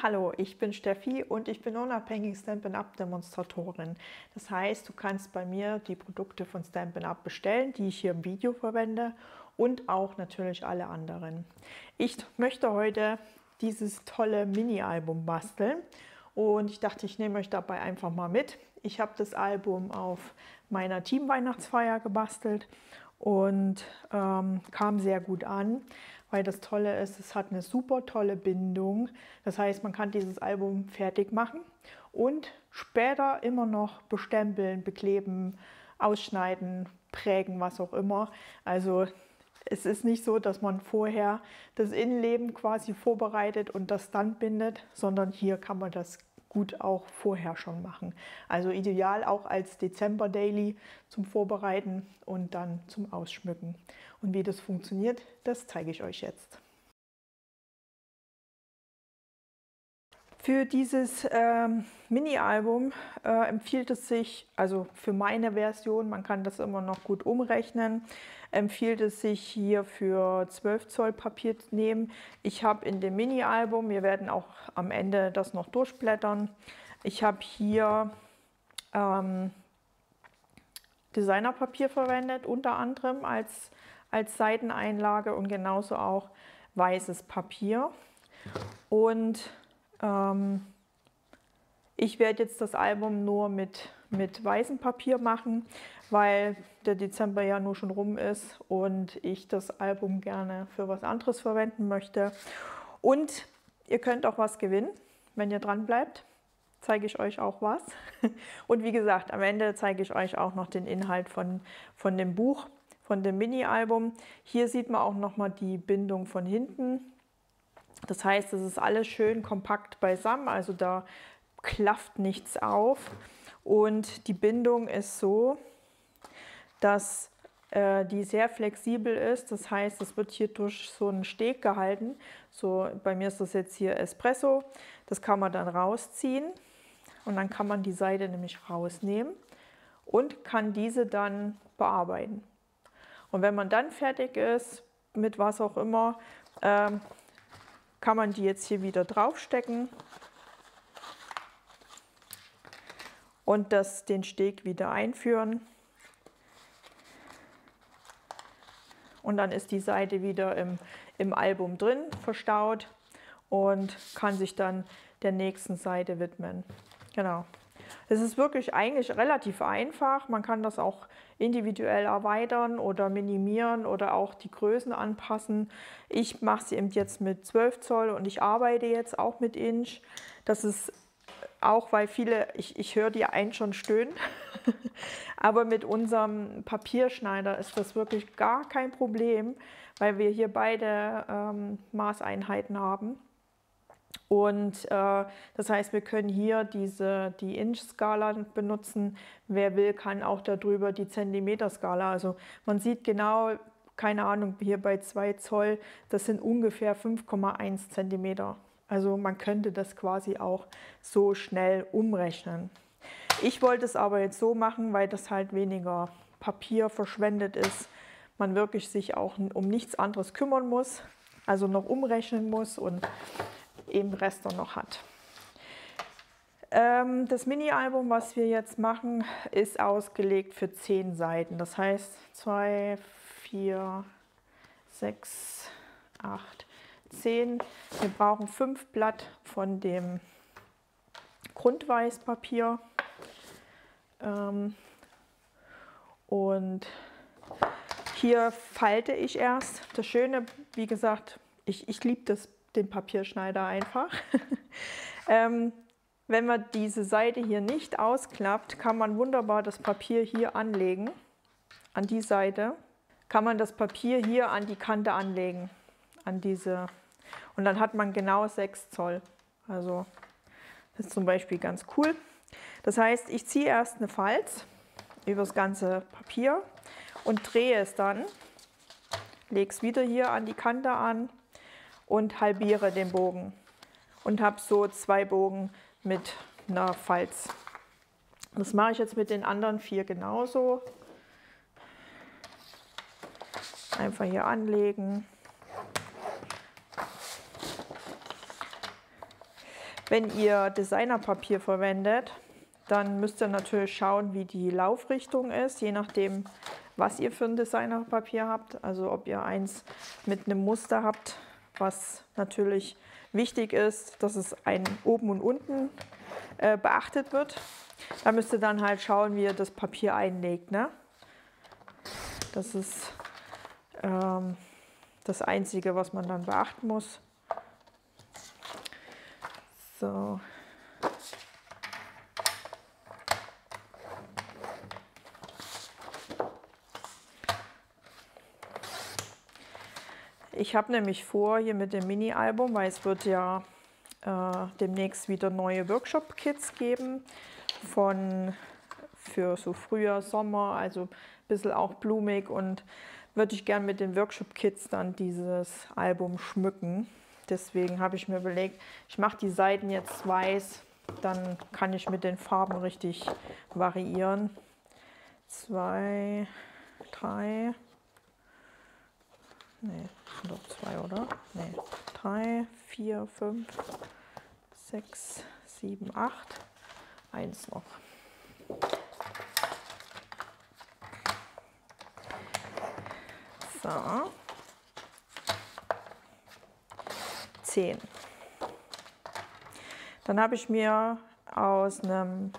Hallo, ich bin Steffi und ich bin unabhängige Stampin' Up Demonstratorin. Das heißt, du kannst bei mir die Produkte von Stampin' Up bestellen, die ich hier im Video verwende und auch natürlich alle anderen. Ich möchte heute dieses tolle Mini-Album basteln und ich dachte, ich nehme euch dabei einfach mal mit. Ich habe das Album auf meiner Team-Weihnachtsfeier gebastelt und kam sehr gut an, weil das Tolle ist, es hat eine super tolle Bindung. Das heißt, man kann dieses Album fertig machen und später immer noch bestempeln, bekleben, ausschneiden, prägen, was auch immer. Also es ist nicht so, dass man vorher das Innenleben quasi vorbereitet und das dann bindet, sondern hier kann man das gut auch vorher schon machen. Also ideal auch als Dezember-Daily zum Vorbereiten und dann zum Ausschmücken. Und wie das funktioniert, das zeige ich euch jetzt. Für dieses Mini-Album empfiehlt es sich, also für meine Version, man kann das immer noch gut umrechnen, empfiehlt es sich hier für 12 Zoll Papier zu nehmen. Ich habe in dem Mini-Album, wir werden auch am Ende das noch durchblättern, ich habe hier Designerpapier verwendet, unter anderem als Seiteneinlage und genauso auch weißes Papier. Und ich werde jetzt das Album nur mit weißem Papier machen, weil der Dezember ja nur schon rum ist und ich das Album gerne für was anderes verwenden möchte. Und ihr könnt auch was gewinnen, wenn ihr dran bleibt. Zeige ich euch auch was. Und wie gesagt, am Ende zeige ich euch auch noch den Inhalt von dem Buch, von dem Mini-Album. Hier sieht man auch noch mal die Bindung von hinten. Das heißt, es ist alles schön kompakt beisammen, also da klafft nichts auf. Und die Bindung ist so, dass die sehr flexibel ist. Das heißt, es wird hier durch so einen Steg gehalten. So, bei mir ist das jetzt hier Espresso. Das kann man dann rausziehen und dann kann man die Seite nämlich rausnehmen und kann diese dann bearbeiten. Und wenn man dann fertig ist, mit was auch immer, kann man die jetzt hier wieder draufstecken und den Steg wieder einführen. Und dann ist die Seite wieder im Album drin, verstaut und kann sich dann der nächsten Seite widmen. Genau. Es ist wirklich eigentlich relativ einfach. Man kann das auch individuell erweitern oder minimieren oder auch die Größen anpassen. Ich mache sie eben jetzt mit 12 Zoll und ich arbeite jetzt auch mit Inch. Das ist auch, weil viele, ich höre die einen schon stöhnen, aber mit unserem Papierschneider ist das wirklich gar kein Problem, weil wir hier beide Maßeinheiten haben. Und das heißt, wir können hier die Inch-Skala benutzen. Wer will, kann auch darüber die Zentimeter-Skala. Also man sieht genau, keine Ahnung, hier bei 2 Zoll, das sind ungefähr 5,1 Zentimeter. Also man könnte das quasi auch so schnell umrechnen. Ich wollte es aber jetzt so machen, weil das halt weniger Papier verschwendet ist. Man wirklich sich auch um nichts anderes kümmern muss, also noch umrechnen muss und eben Rest noch hat. Das Mini-Album, was wir jetzt machen, ist ausgelegt für 10 Seiten. Das heißt 2, 4, 6, 8, 10. Wir brauchen 5 Blatt von dem Grundweißpapier. Und hier falte ich erst. Das Schöne, wie gesagt, ich liebe den Papierschneider einfach. Wenn man diese Seite hier nicht ausklappt, kann man wunderbar das Papier hier anlegen, an die Seite. Kann man das Papier hier an die Kante anlegen, an diese. Und dann hat man genau 6 Zoll. Also das ist zum Beispiel ganz cool. Das heißt, ich ziehe erst eine Falz über das ganze Papier und drehe es dann, lege es wieder hier an die Kante an und halbiere den Bogen und habe so 2 Bogen mit einer Falz. Das mache ich jetzt mit den anderen 4 genauso. Einfach hier anlegen. Wenn ihr Designerpapier verwendet, dann müsst ihr natürlich schauen, wie die Laufrichtung ist, je nachdem, was ihr für ein Designerpapier habt. Also ob ihr eins mit einem Muster habt, was natürlich wichtig ist, dass es oben und unten beachtet wird. Da müsst ihr dann halt schauen, wie ihr das Papier einlegt, ne? Das ist das Einzige, was man dann beachten muss. So. Ich habe nämlich vor, hier mit dem Mini-Album, weil es wird ja demnächst wieder neue Workshop-Kits geben für so Frühjahr, Sommer, also ein bisschen auch blumig, und würde ich gern mit den Workshop-Kits dann dieses Album schmücken. Deswegen habe ich mir überlegt, ich mache die Seiten jetzt weiß, dann kann ich mit den Farben richtig variieren. 2, 3, nee, doch 2, oder? Nee, 3, 4, 5, 6, 7, 8, 1 noch. So. 10. Dann habe ich mir aus einem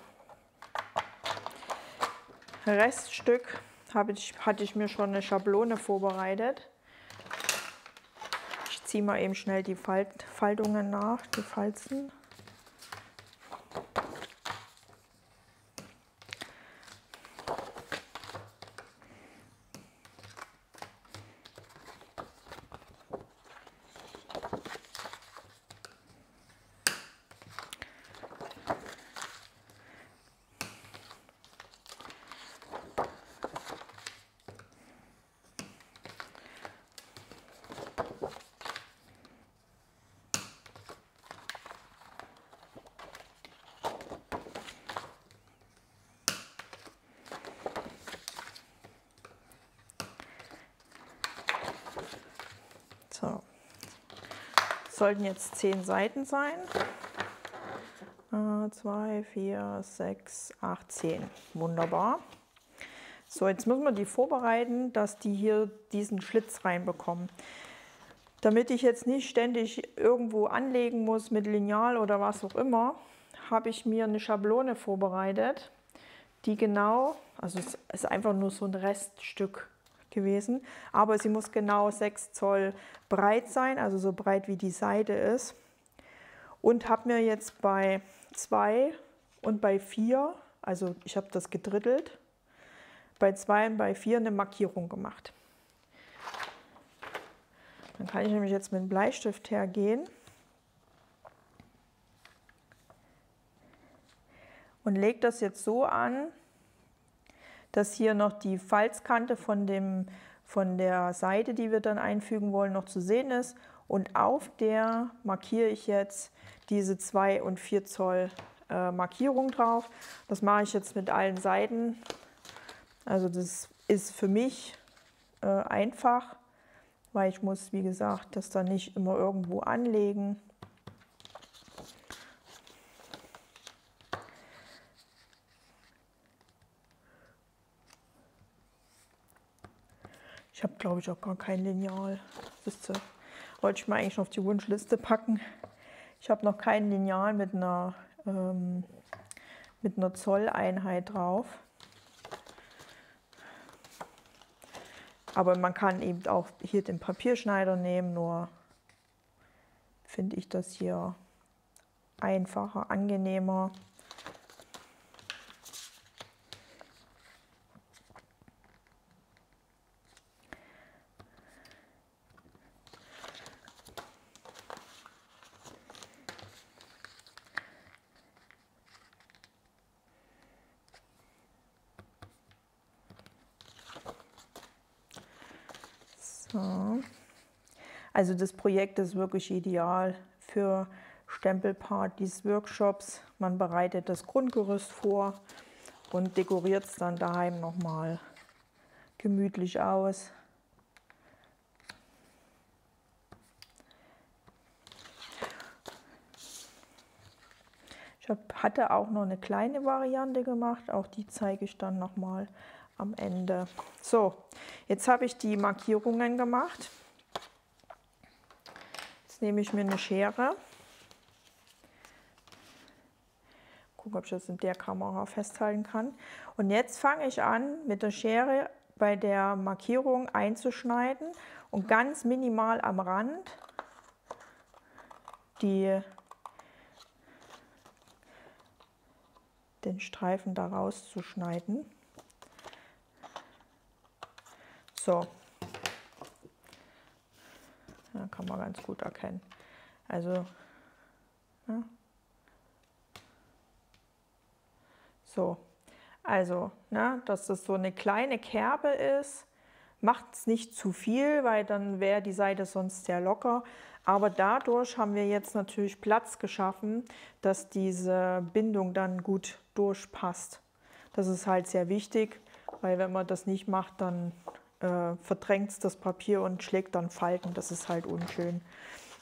Reststück hatte ich mir schon eine Schablone vorbereitet. Ich ziehe mal eben schnell die Faltungen nach, die Falzen. So. Sollten jetzt 10 Seiten sein. 2, 4, 6, 8, 10. Wunderbar. So, jetzt müssen wir die vorbereiten, dass die hier diesen Schlitz reinbekommen. Damit ich jetzt nicht ständig irgendwo anlegen muss mit Lineal oder was auch immer, habe ich mir eine Schablone vorbereitet, die genau, also es ist einfach nur so ein Reststück gewesen, aber sie muss genau 6 Zoll breit sein, also so breit wie die Seite ist. Und habe mir jetzt bei 2 und bei 4, also ich habe das gedrittelt, bei 2 und bei 4 eine Markierung gemacht. Dann kann ich nämlich jetzt mit dem Bleistift hergehen und lege das jetzt so an, dass hier noch die Falzkante von der Seite, die wir dann einfügen wollen, noch zu sehen ist. Und auf der markiere ich jetzt diese 2 und 4 Zoll Markierung drauf. Das mache ich jetzt mit allen Seiten. Also das ist für mich einfach, weil ich muss, wie gesagt, das dann nicht immer irgendwo anlegen. Ich habe, glaube ich, auch gar kein Lineal. Das wollte ich mal eigentlich noch auf die Wunschliste packen. Ich habe noch kein Lineal mit einer Zolleinheit drauf. Aber man kann eben auch hier den Papierschneider nehmen, nur finde ich das hier einfacher, angenehmer. So. Also das Projekt ist wirklich ideal für Stempelpartys, Workshops. Man bereitet das Grundgerüst vor und dekoriert es dann daheim nochmal gemütlich aus. Hatte auch noch eine kleine Variante gemacht, auch die zeige ich dann nochmal am Ende. So, jetzt habe ich die Markierungen gemacht. Jetzt nehme ich mir eine Schere. Gucken, ob ich das in der Kamera festhalten kann. Und jetzt fange ich an, mit der Schere bei der Markierung einzuschneiden und ganz minimal am Rand den Streifen da rauszuschneiden. So, ja, kann man ganz gut erkennen. Also, ja. So, also, ne, dass das so eine kleine Kerbe ist, macht es nicht zu viel, weil dann wäre die Seite sonst sehr locker. Aber dadurch haben wir jetzt natürlich Platz geschaffen, dass diese Bindung dann gut durchpasst. Das ist halt sehr wichtig, weil wenn man das nicht macht, dann verdrängt es das Papier und schlägt dann Falten. Das ist halt unschön. Und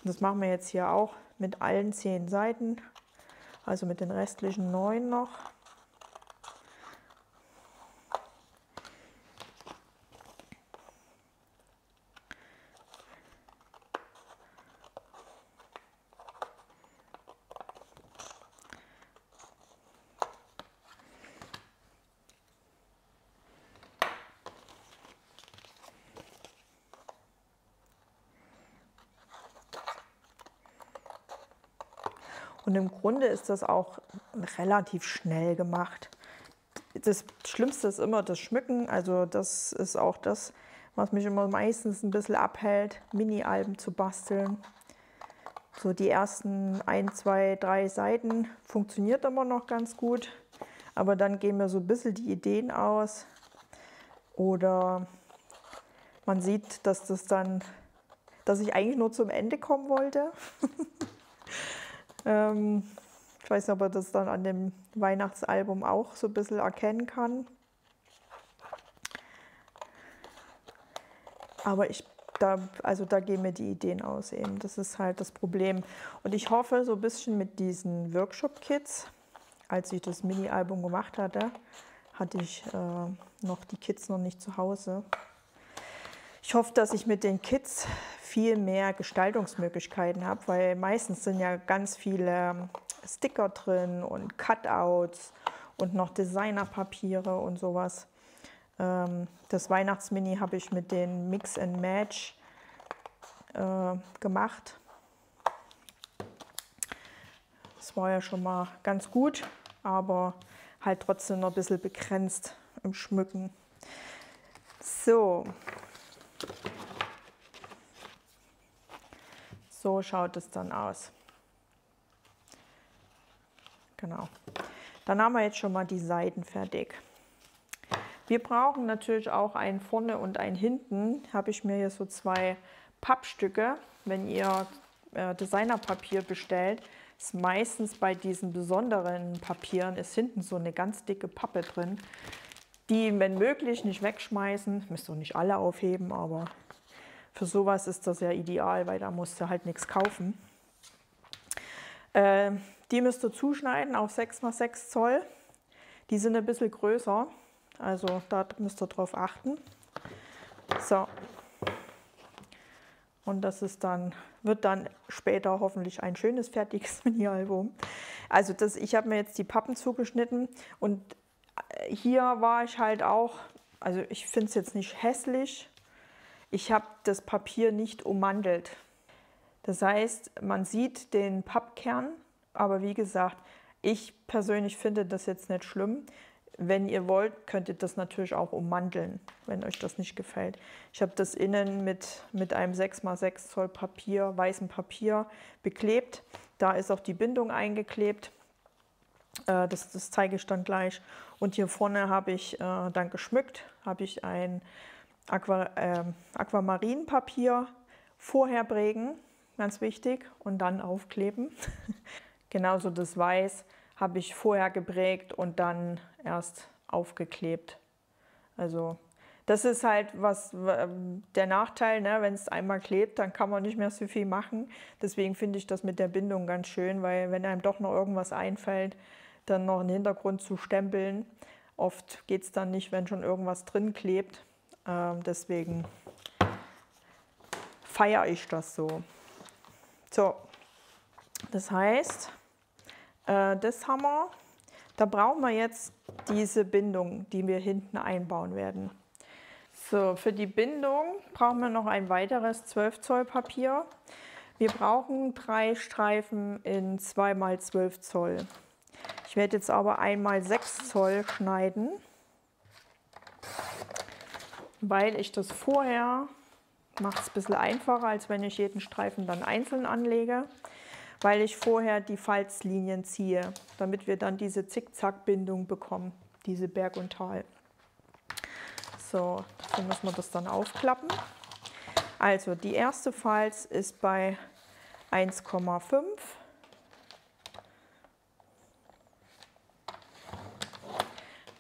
das machen wir jetzt hier auch mit allen 10 Seiten, also mit den restlichen 9 noch. Und im Grunde ist das auch relativ schnell gemacht. Das Schlimmste ist immer das Schmücken. Also das ist auch das, was mich immer meistens ein bisschen abhält, Mini-Alben zu basteln. So die ersten 1, 2, 3 Seiten funktioniert immer noch ganz gut. Aber dann gehen mir so ein bisschen die Ideen aus. Oder man sieht, dass ich eigentlich nur zum Ende kommen wollte. Ich weiß nicht, ob man das dann an dem Weihnachtsalbum auch so ein bisschen erkennen kann. Aber da gehen mir die Ideen aus eben. Das ist halt das Problem. Und ich hoffe so ein bisschen mit diesen Workshop-Kits, als ich das Mini-Album gemacht hatte, hatte ich noch die Kits noch nicht zu Hause. Ich hoffe, dass ich mit den Kits viel mehr Gestaltungsmöglichkeiten habe, weil meistens sind ja ganz viele Sticker drin und Cutouts und noch Designerpapiere und sowas. Das Weihnachtsmini habe ich mit den Mix and Match gemacht. Das war ja schon mal ganz gut, aber halt trotzdem noch ein bisschen begrenzt im Schmücken. So. So schaut es dann aus. Genau. Dann haben wir jetzt schon mal die Seiten fertig. Wir brauchen natürlich auch ein vorne und ein hinten. Habe ich mir hier so 2 Pappstücke. Wenn ihr Designerpapier bestellt, ist meistens bei diesen besonderen Papieren ist hinten so eine ganz dicke Pappe drin. Die, wenn möglich, nicht wegschmeißen. Müsst ihr nicht alle aufheben, aber für sowas ist das ja ideal, weil da musst du halt nichts kaufen. Die müsst ihr zuschneiden auf 6 x 6 Zoll. Die sind ein bisschen größer, also da müsst ihr drauf achten. So. Und das ist wird dann später hoffentlich ein schönes, fertiges Mini-Album. Also ich habe mir jetzt die Pappen zugeschnitten und hier war ich halt auch, also ich finde es jetzt nicht hässlich. Ich habe das Papier nicht ummantelt. Das heißt, man sieht den Pappkern, aber wie gesagt, ich persönlich finde das jetzt nicht schlimm. Wenn ihr wollt, könnt ihr das natürlich auch ummanteln, wenn euch das nicht gefällt. Ich habe das innen mit einem 6 x 6 Zoll Papier, weißem Papier beklebt. Da ist auch die Bindung eingeklebt. Das zeige ich dann gleich. Und hier vorne habe ich dann geschmückt, habe ich ein Aquamarinpapier vorher prägen, ganz wichtig, und dann aufkleben. Genauso das Weiß habe ich vorher geprägt und dann erst aufgeklebt. Also Das ist halt der Nachteil, ne? Wenn es einmal klebt, dann kann man nicht mehr so viel machen. Deswegen finde ich das mit der Bindung ganz schön, weil wenn einem doch noch irgendwas einfällt, dann noch einen Hintergrund zu stempeln. Oft geht es dann nicht, wenn schon irgendwas drin klebt. Deswegen feiere ich das so. So, das heißt, das haben wir. Da brauchen wir jetzt diese Bindung, die wir hinten einbauen werden. So, für die Bindung brauchen wir noch ein weiteres 12 Zoll Papier. Wir brauchen 3 Streifen in 2 x 12 Zoll. Ich werde jetzt aber 1 x 6 Zoll schneiden, weil ich das vorher, macht es ein bisschen einfacher, als wenn ich jeden Streifen dann einzeln anlege, weil ich vorher die Falzlinien ziehe, damit wir dann diese Zickzackbindung bekommen, diese Berg- und Tal. So, dafür müssen wir das dann aufklappen. Also die erste Falz ist bei 1,5.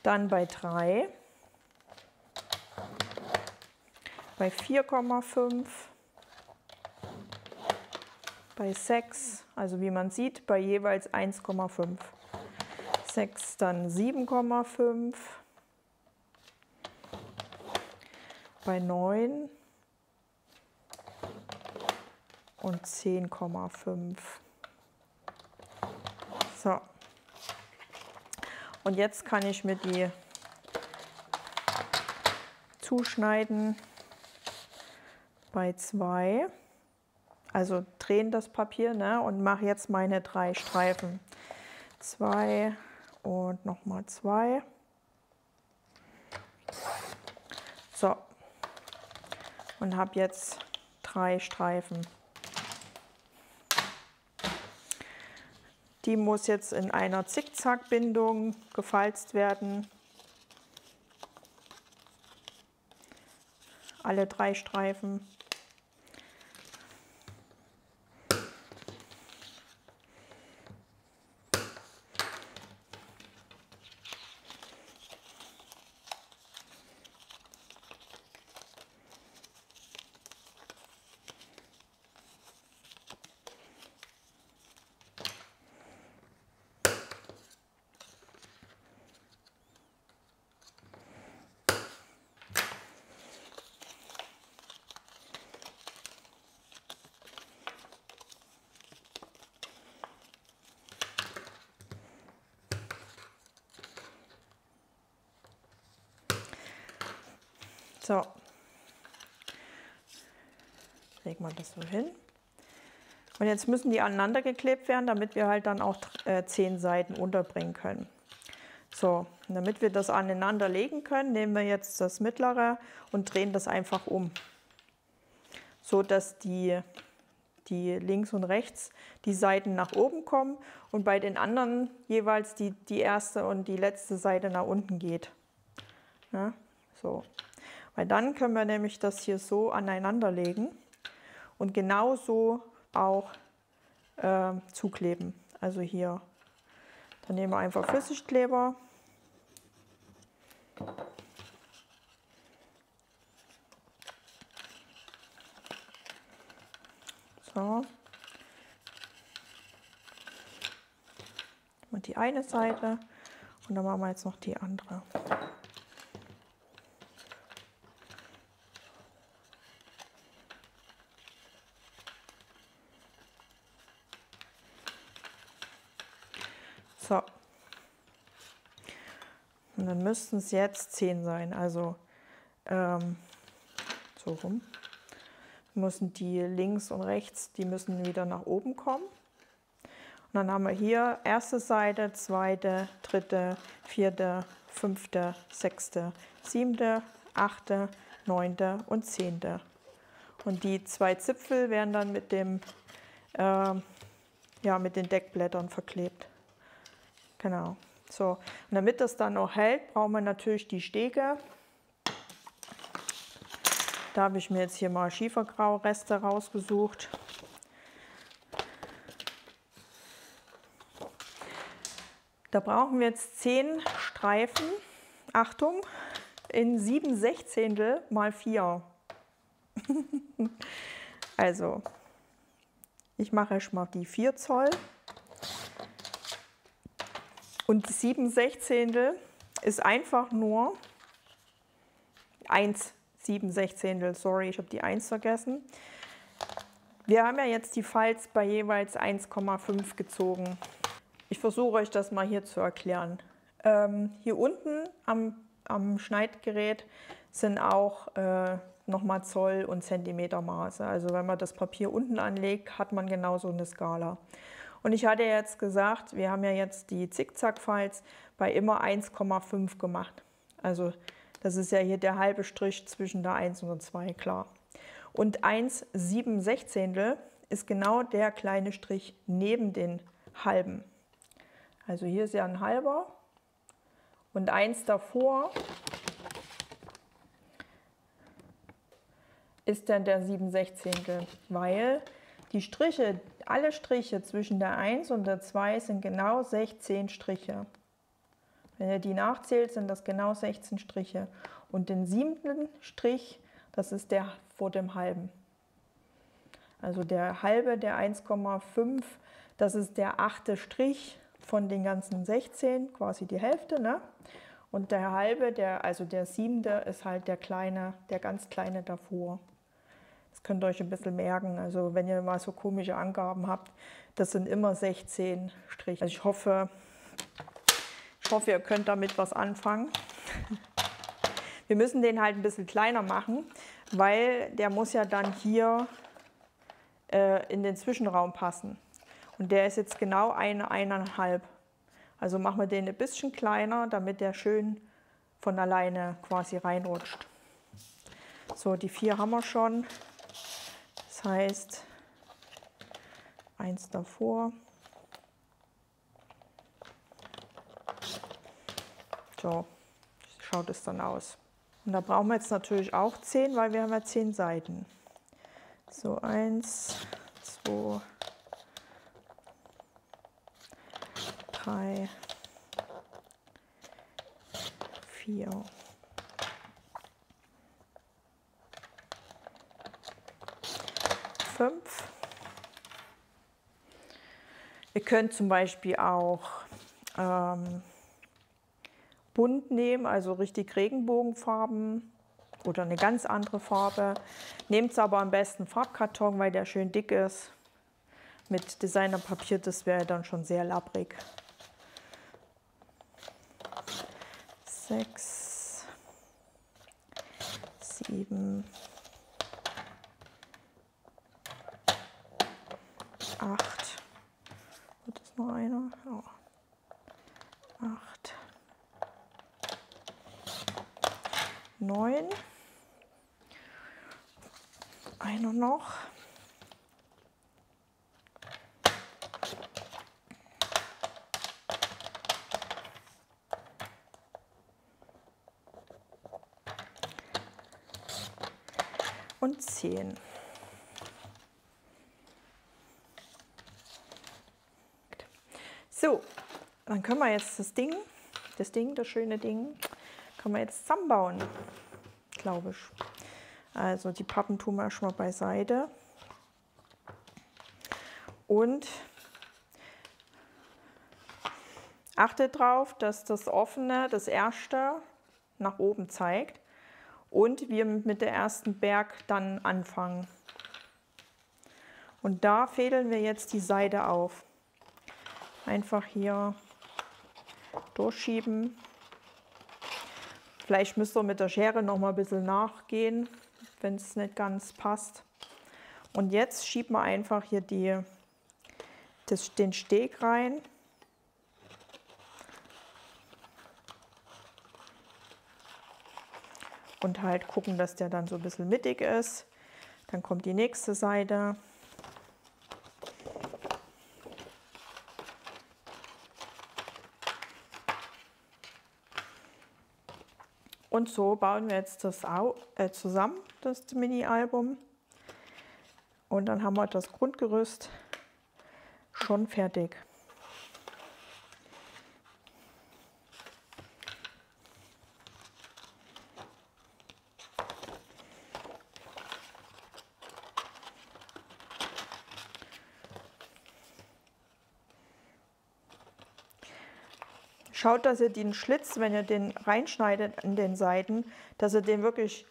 Dann bei 3, bei 4,5, bei 6, also wie man sieht, bei jeweils 1,5. 6, dann 7,5, bei 9 und 10,5. So. Und jetzt kann ich mir die zuschneiden bei 2, also drehen das Papier, ne, und mache jetzt meine 3 Streifen. 2 und nochmal 2. So. Und habe jetzt 3 Streifen. Die muss jetzt in einer Zickzackbindung gefalzt werden. Alle 3 Streifen. So, legen wir das so hin. Und jetzt müssen die aneinander geklebt werden, damit wir halt dann auch 10 Seiten unterbringen können. So, und damit wir das aneinander legen können, nehmen wir jetzt das mittlere und drehen das einfach um, so dass die links und rechts die Seiten nach oben kommen und bei den anderen jeweils die erste und die letzte Seite nach unten geht. Ja, so. Weil dann können wir nämlich das hier so aneinander legen und genauso auch zukleben. Also hier, dann nehmen wir einfach Flüssigkleber. So. Und die eine Seite und dann machen wir jetzt noch die andere. So. Und dann müssten es jetzt 10 sein, also so rum. Müssen die links und rechts, die müssen wieder nach oben kommen. Und dann haben wir hier erste Seite, zweite, dritte, vierte, fünfte, sechste, siebte, achte, neunte und 10. Und die 2 Zipfel werden dann mit dem mit den Deckblättern verklebt. Genau. So. Und damit das dann noch hält, brauchen wir natürlich die Stege. Da habe ich mir jetzt hier mal Schiefergrau-Reste rausgesucht. Da brauchen wir jetzt 10 Streifen. Achtung, in 7/16 mal 4. Also, ich mache erstmal die 4 Zoll. Und 7/16 ist einfach nur 1/7/16, sorry, ich habe die 1 vergessen. Wir haben ja jetzt die Falz bei jeweils 1,5 gezogen. Ich versuche euch das mal hier zu erklären. Hier unten am Schneidgerät sind auch nochmal Zoll und Zentimetermaße. Also wenn man das Papier unten anlegt, hat man genauso eine Skala. Und ich hatte jetzt gesagt, wir haben ja jetzt die Zickzackfalz bei immer 1,5 gemacht. Also das ist ja hier der halbe Strich zwischen der 1 und der 2, klar. Und 1/7/16 ist genau der kleine Strich neben den halben. Also hier ist ja ein halber und 1 davor ist dann der 7/16, weil die Striche, alle Striche zwischen der 1 und der 2 sind genau 16 Striche. Wenn ihr die nachzählt, sind das genau 16 Striche. Und den 7. Strich, das ist der vor dem halben. Also der halbe, der 1,5, das ist der 8. Strich von den ganzen 16, quasi die Hälfte, ne? Und der halbe, also der 7. ist halt der kleine, der ganz kleine davor. Das könnt ihr euch ein bisschen merken. Also wenn ihr mal so komische Angaben habt, das sind immer 16 Striche. Also ich hoffe, ihr könnt damit was anfangen. Wir müssen den halt ein bisschen kleiner machen, weil der muss ja dann hier in den Zwischenraum passen. Und der ist jetzt genau 1,5. Also machen wir den ein bisschen kleiner, damit der schön von alleine quasi reinrutscht. So, die 4 haben wir schon. Das heißt, 1 davor. So schaut es dann aus. Und da brauchen wir jetzt natürlich auch 10, weil wir haben ja 10 Seiten. So 1, 2, 3, 4. 5. Ihr könnt zum Beispiel auch bunt nehmen, also richtig Regenbogenfarben oder eine ganz andere Farbe. Nehmt aber am besten Farbkarton, weil der schön dick ist. Mit Designerpapier, das wäre dann schon sehr labbrig. 6, 7, 8. Wird das noch einer? Ja. 8, 9. Einer noch. Und 10. So, dann können wir jetzt das schöne Ding, können wir jetzt zusammenbauen, glaube ich. Also die Pappen tun wir schon mal beiseite. Und achtet darauf, dass das offene, das erste, nach oben zeigt. Und wir mit der ersten Berg dann anfangen. Und da fädeln wir jetzt die Seite auf. Einfach hier durchschieben. Vielleicht müsst ihr mit der Schere noch mal ein bisschen nachgehen, wenn es nicht ganz passt. Und jetzt schieben wir einfach hier den Steg rein. Und halt gucken, dass der dann so ein bisschen mittig ist. Dann kommt die nächste Seite. Und so bauen wir jetzt das zusammen, das Mini-Album. Und dann haben wir das Grundgerüst schon fertig. Schaut, dass ihr den Schlitz, wenn ihr den reinschneidet in den Seiten, dass ihr den wirklich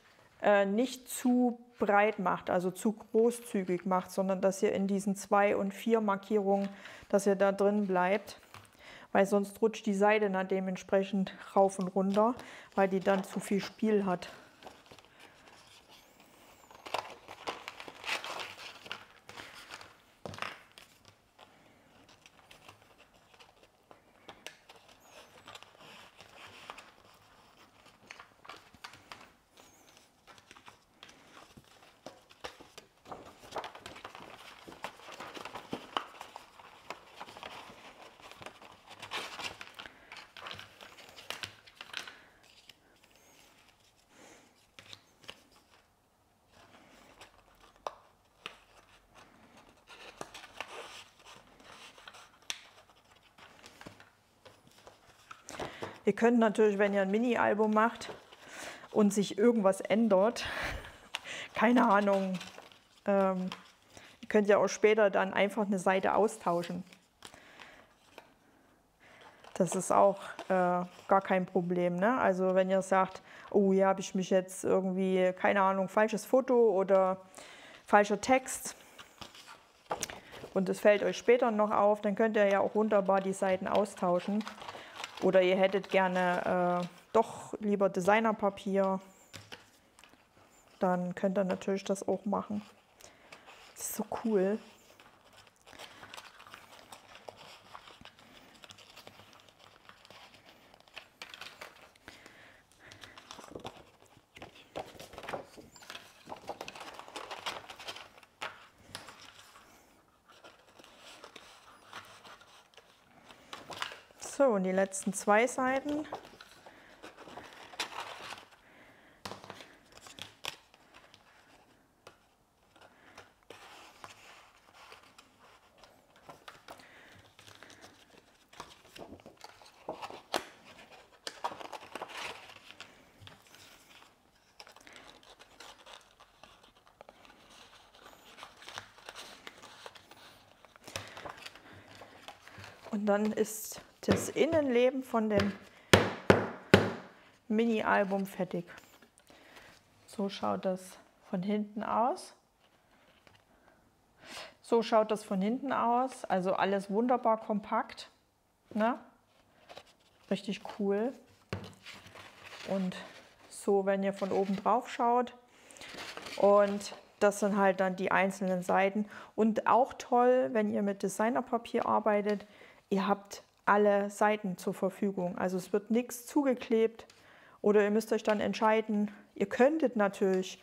nicht zu breit macht, also zu großzügig macht, sondern dass ihr in diesen 2 und 4 Markierungen, dass ihr da drin bleibt, weil sonst rutscht die Seite dann dementsprechend rauf und runter, weil die dann zu viel Spiel hat. Ihr könnt natürlich, wenn ihr ein Mini-Album macht und sich irgendwas ändert, keine Ahnung, ihr könnt ja auch später dann einfach eine Seite austauschen. Das ist auch gar kein Problem, ne? Also wenn ihr sagt, oh, hier habe ich mich jetzt irgendwie, keine Ahnung, falsches Foto oder falscher Text und es fällt euch später noch auf, dann könnt ihr ja auch wunderbar die Seiten austauschen. Oder ihr hättet gerne doch lieber Designerpapier, dann könnt ihr natürlich das auch machen. Das ist so cool. So, und die letzten 2 Seiten. Und dann ist das Innenleben von dem Mini-Album fertig. So schaut das von hinten aus. So schaut das von hinten aus. Also alles wunderbar kompakt, ne? Richtig cool. Und so, wenn ihr von oben drauf schaut. Und das sind halt dann die einzelnen Seiten. Und auch toll, wenn ihr mit Designerpapier arbeitet, ihr habt alle Seiten zur Verfügung. Also es wird nichts zugeklebt oder ihr müsst euch dann entscheiden. Ihr könntet natürlich,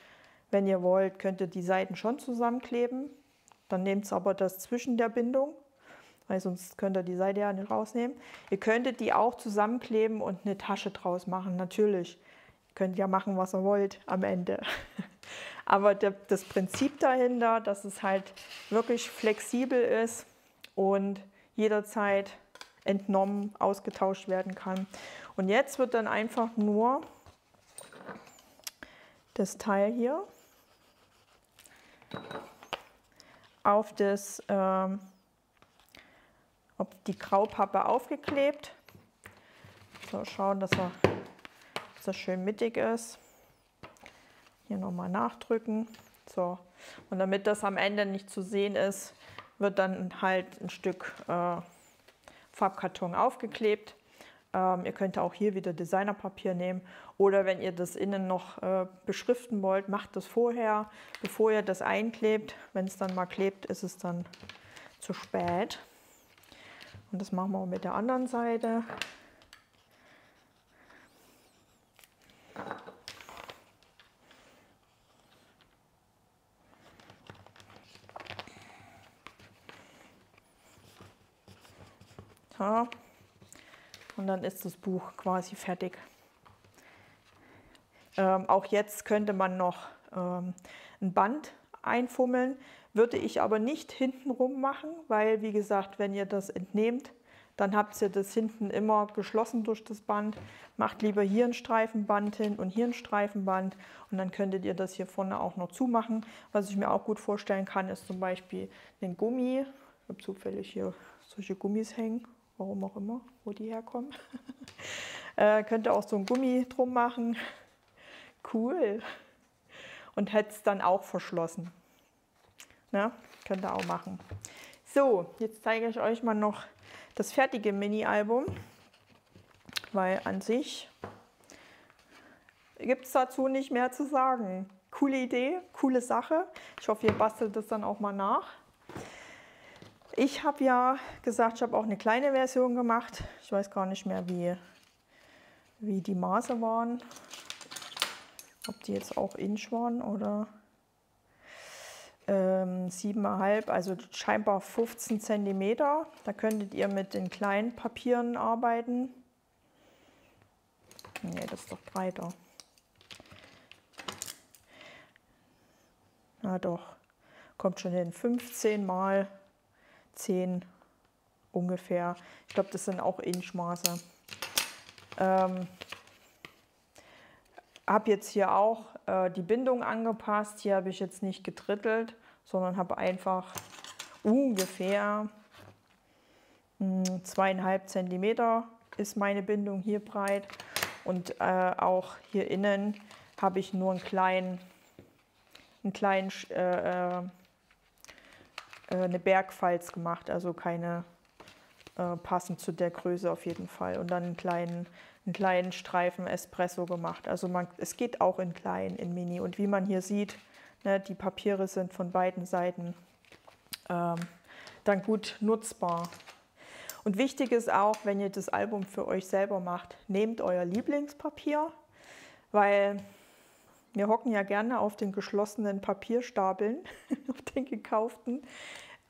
wenn ihr wollt, könnt ihr die Seiten schon zusammenkleben. Dann nehmt es aber das zwischen der Bindung, weil sonst könnt ihr die Seite ja nicht rausnehmen. Ihr könntet die auch zusammenkleben und eine Tasche draus machen, natürlich. Ihr könnt ja machen, was ihr wollt am Ende. Aber das Prinzip dahinter, dass es halt wirklich flexibel ist und jederzeit entnommen, ausgetauscht werden kann. Und jetzt wird dann einfach nur das Teil hier auf die Graupappe aufgeklebt. So, schauen, dass das schön mittig ist. Hier nochmal nachdrücken. So. Und damit das am Ende nicht zu sehen ist, wird dann halt ein Stück Farbkarton aufgeklebt. Ihr könnt auch hier wieder Designerpapier nehmen oder wenn ihr das innen noch beschriften wollt, macht das vorher, bevor ihr das einklebt. Wenn es dann mal klebt, ist es dann zu spät. Und das machen wir mit der anderen Seite. So. Und dann ist das Buch quasi fertig. Auch jetzt könnte man noch ein Band einfummeln, würde ich aber nicht hintenrum machen, weil wie gesagt, wenn ihr das entnehmt, dann habt ihr das hinten immer geschlossen durch das Band. Macht lieber hier ein Streifenband hin und hier ein Streifenband und dann könntet ihr das hier vorne auch noch zumachen. Was ich mir auch gut vorstellen kann, ist zum Beispiel den Gummi. Ich habe zufällig hier solche Gummis hängen warum auch immer, wo die herkommen. Könnt ihr auch so ein Gummi drum machen. Cool. Und hätte es dann auch verschlossen. Ne? Könnt ihr auch machen. So, jetzt zeige ich euch mal noch das fertige Mini-Album, weil an sich gibt es dazu nicht mehr zu sagen. Coole Idee, coole Sache. Ich hoffe, ihr bastelt das dann auch mal nach. Ich habe ja gesagt, ich habe auch eine kleine Version gemacht. Ich weiß gar nicht mehr, wie die Maße waren. Ob die jetzt auch Inch waren oder 7,5, also scheinbar 15 cm. Da könntet ihr mit den kleinen Papieren arbeiten. Nee, das ist doch breiter. Na doch, kommt schon hin. 15 mal 10 ungefähr. Ich glaube, das sind auch Inchmaße. Habe jetzt hier auch die Bindung angepasst. Hier habe ich jetzt nicht gedrittelt, sondern habe einfach ungefähr 2,5 cm ist meine Bindung hier breit. Und auch hier innen habe ich nur eine Bergfalz gemacht, also keine passend zu der Größe auf jeden Fall. Und dann einen kleinen Streifen Espresso gemacht. Also es geht auch in klein, in Mini. Und wie man hier sieht, ne, die Papiere sind von beiden Seiten dann gut nutzbar. Und wichtig ist auch, wenn ihr das Album für euch selber macht, nehmt euer Lieblingspapier, weil wir hocken ja gerne auf den geschlossenen Papierstapeln, auf den gekauften.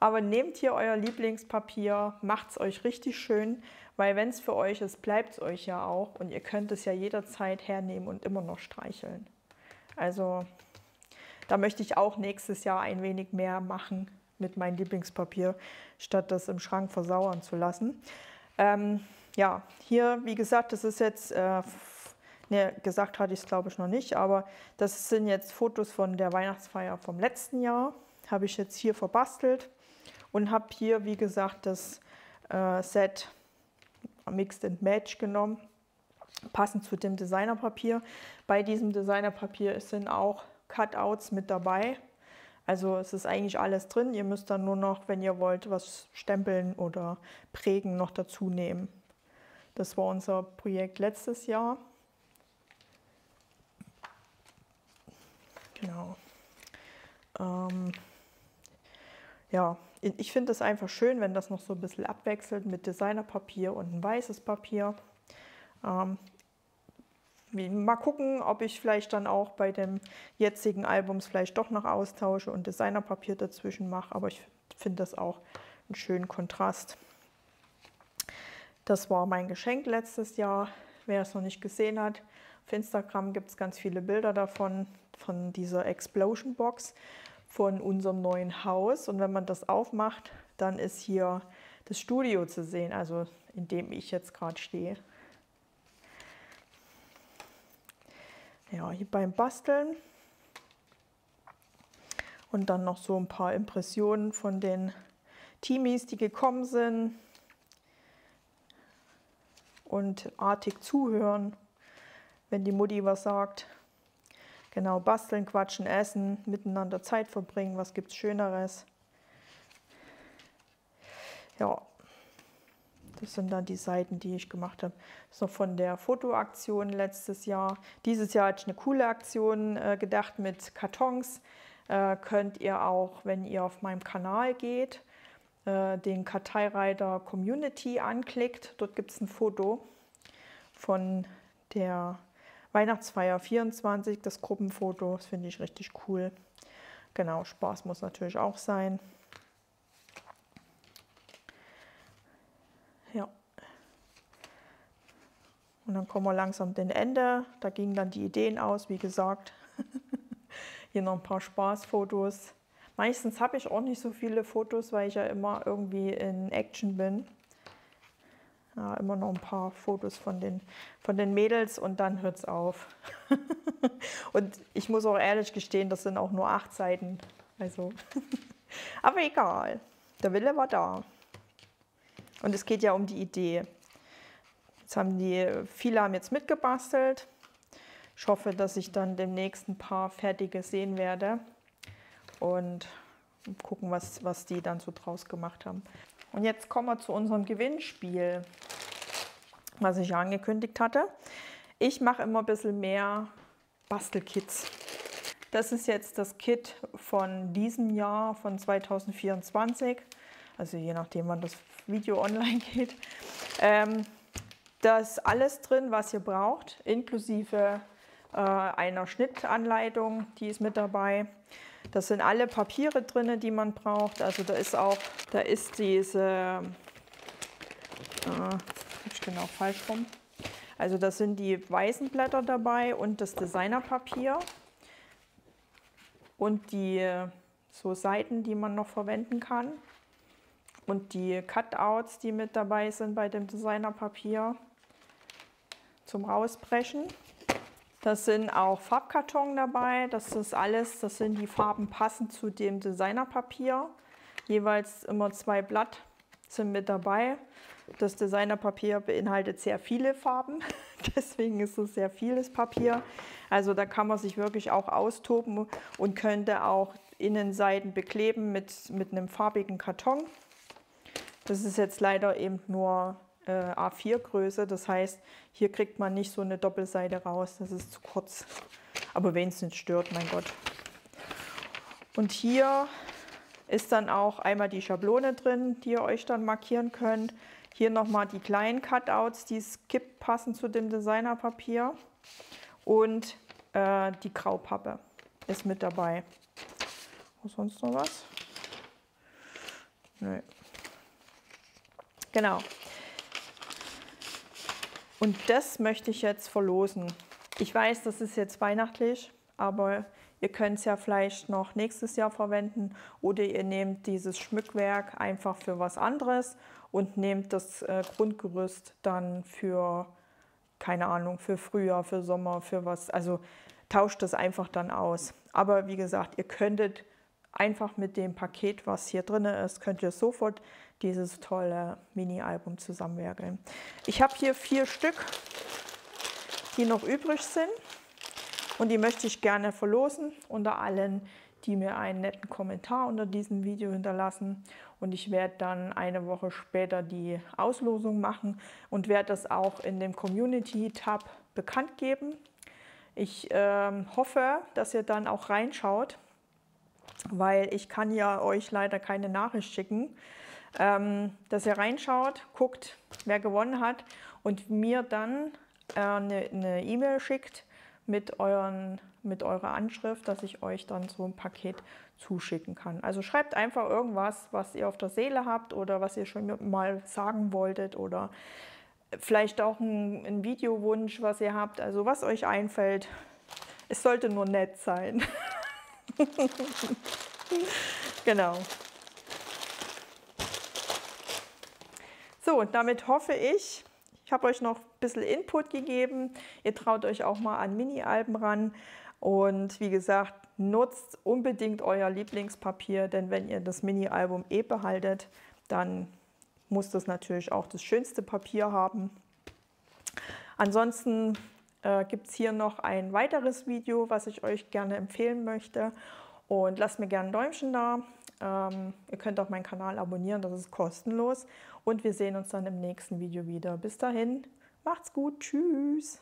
Aber nehmt hier euer Lieblingspapier, macht es euch richtig schön, weil wenn es für euch ist, bleibt es euch ja auch und ihr könnt es ja jederzeit hernehmen und immer noch streicheln. Also da möchte ich auch nächstes Jahr ein wenig mehr machen mit meinem Lieblingspapier, statt das im Schrank versauern zu lassen. Ja, hier, wie gesagt, das ist jetzt, gesagt hatte ich es glaube ich noch nicht, aber das sind jetzt Fotos von der Weihnachtsfeier vom letzten Jahr. Habe ich jetzt hier verbastelt und habe hier, wie gesagt, das Set Mixed and Match genommen, passend zu dem Designerpapier. Bei diesem Designerpapier sind auch Cutouts mit dabei. Also es ist eigentlich alles drin. Ihr müsst dann nur noch, wenn ihr wollt, was stempeln oder prägen noch dazu nehmen. Das war unser Projekt letztes Jahr. Genau. Ja, ich finde es einfach schön, wenn das noch so ein bisschen abwechselt mit Designerpapier und ein weißes Papier. Mal gucken, ob ich vielleicht dann auch bei dem jetzigen Albums vielleicht doch noch austausche und Designerpapier dazwischen mache. Aber ich finde das auch einen schönen Kontrast. Das war mein Geschenk letztes Jahr. Wer es noch nicht gesehen hat, auf Instagram gibt es ganz viele Bilder davon, von dieser Explosion Box von unserem neuen Haus. Und wenn man das aufmacht, dann ist hier das Studio zu sehen, also in dem ich jetzt gerade stehe. Ja, hier beim Basteln. Und dann noch so ein paar Impressionen von den Teamies, die gekommen sind. Und artig zuhören, wenn die Mutti was sagt. Genau, basteln, quatschen, essen, miteinander Zeit verbringen, was gibt es Schöneres. Ja, das sind dann die Seiten, die ich gemacht habe. Das ist noch von der Fotoaktion letztes Jahr. Dieses Jahr hatte ich eine coole Aktion gedacht mit Kartons. Könnt ihr auch, wenn ihr auf meinem Kanal geht, den Karteireiter Community anklickt. Dort gibt es ein Foto von der Weihnachtsfeier 24, das Gruppenfoto. Das finde ich richtig cool. Genau, Spaß muss natürlich auch sein. Ja. Und dann kommen wir langsam dem Ende. Da gingen dann die Ideen aus, wie gesagt. Hier noch ein paar Spaßfotos. Meistens habe ich auch nicht so viele Fotos, weil ich ja immer irgendwie in Action bin. Ja, immer noch ein paar Fotos von den Mädels und dann hört es auf. Und ich muss auch ehrlich gestehen, das sind auch nur 8 Seiten. Also. Aber egal, der Wille war da. Und es geht ja um die Idee. Viele haben jetzt mitgebastelt. Ich hoffe, dass ich dann demnächst ein paar fertige sehen werde und gucken, was die dann so draus gemacht haben. Und jetzt kommen wir zu unserem Gewinnspiel, was ich ja angekündigt hatte. Ich mache immer ein bisschen mehr Bastelkits. Das ist jetzt das Kit von diesem Jahr, von 2024. Also je nachdem, wann das Video online geht. Da ist alles drin, was ihr braucht, inklusive einer Schnittanleitung, die ist mit dabei. Das sind alle Papiere drin, die man braucht. Also da ist diese, ich genau falsch rum. Also das sind die weißen Blätter dabei und das Designerpapier und die so Seiten, die man noch verwenden kann und die Cutouts, die mit dabei sind bei dem Designerpapier zum Rausbrechen. Das sind auch Farbkarton dabei, das ist alles, das sind die Farben passend zu dem Designerpapier. Jeweils immer 2 Blatt sind mit dabei. Das Designerpapier beinhaltet sehr viele Farben, deswegen ist es sehr vieles Papier. Also da kann man sich wirklich auch austoben und könnte auch Innenseiten bekleben mit einem farbigen Karton. Das ist jetzt leider eben nur A4 Größe, das heißt, hier kriegt man nicht so eine Doppelseite raus, das ist zu kurz. Aber wenn es nicht stört, mein Gott. Und hier ist dann auch einmal die Schablone drin, die ihr euch dann markieren könnt. Hier nochmal die kleinen Cutouts, die skip passen zu dem Designerpapier. Und die Graupappe ist mit dabei. Und sonst noch was? Nö. Genau. Und das möchte ich jetzt verlosen. Ich weiß, das ist jetzt weihnachtlich, aber ihr könnt es ja vielleicht noch nächstes Jahr verwenden oder ihr nehmt dieses Schmückwerk einfach für was anderes und nehmt das Grundgerüst dann für, keine Ahnung, für Frühjahr, für Sommer, für was. Also tauscht das einfach dann aus. Aber wie gesagt, ihr könntet einfach mit dem Paket, was hier drin ist, könnt ihr sofort dieses tolle Mini-Album zusammenwerkeln. Ich habe hier 4 Stück, die noch übrig sind und die möchte ich gerne verlosen unter allen, die mir einen netten Kommentar unter diesem Video hinterlassen. Und ich werde dann eine Woche später die Auslosung machen und werde das auch in dem Community-Tab bekannt geben. Ich hoffe, dass ihr dann auch reinschaut, weil ich kann ja euch leider keine Nachricht schicken. Dass ihr reinschaut, guckt, wer gewonnen hat und mir dann eine E-Mail schickt mit eurer Anschrift, dass ich euch dann so ein Paket zuschicken kann. Also schreibt einfach irgendwas, was ihr auf der Seele habt oder was ihr schon mal sagen wolltet oder vielleicht auch ein Videowunsch, was ihr habt, also was euch einfällt. Es sollte nur nett sein. Genau. So, und damit hoffe ich habe euch noch ein bisschen Input gegeben. Ihr traut euch auch mal an Mini-Alben ran. Und wie gesagt, nutzt unbedingt euer Lieblingspapier, denn wenn ihr das Mini-Album behaltet, dann muss das natürlich auch das schönste Papier haben. Ansonsten gibt es hier noch ein weiteres Video, was ich euch gerne empfehlen möchte. Und lasst mir gerne ein Däumchen da. Ihr könnt auch meinen Kanal abonnieren, das ist kostenlos. Und wir sehen uns dann im nächsten Video wieder. Bis dahin, macht's gut, tschüss.